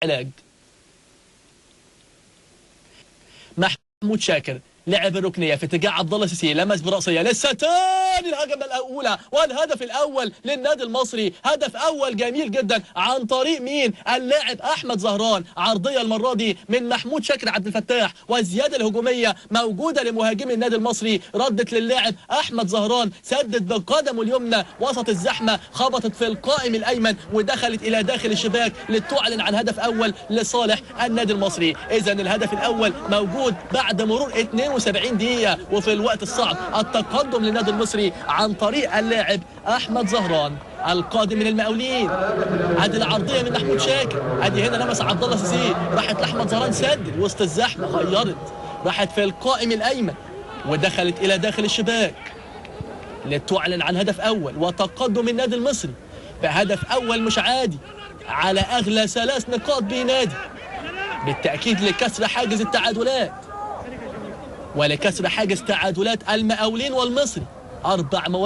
علاج. محمود شاكر لعب الركنيه في اتجاه عبد الله السيسي، لمس براسيه لسه تاني الهجمه الاولى والهدف الاول للنادي المصري. هدف اول جميل جدا عن طريق مين؟ اللاعب احمد زهران. عرضيه المره دي من محمود شاكر عبد الفتاح، والزياده الهجوميه موجوده لمهاجمي النادي المصري، ردت للاعب احمد زهران، سدد بقدمه اليمنى وسط الزحمه، خبطت في القائم الايمن ودخلت الى داخل الشباك لتعلن عن هدف اول لصالح النادي المصري. اذا الهدف الاول موجود بعد مرور 72 دقيقة، وفي الوقت الصعب التقدم للنادي المصري عن طريق اللاعب أحمد زهران القادم من المقاولين. ادي العرضية من محمود شاكر، ادي هنا لمس عبد الله السيسي، راحت لأحمد زهران سدد وسط الزحمة، غيرت راحت في القائم الأيمن ودخلت إلى داخل الشباك لتعلن عن هدف أول وتقدم النادي المصري بهدف أول مش عادي على أغلى 3 نقاط بينادي بالتأكيد لكسر حاجز التعادلات ولكسر حاجز تعادلات المقاولين والمصري. 4 مواجهات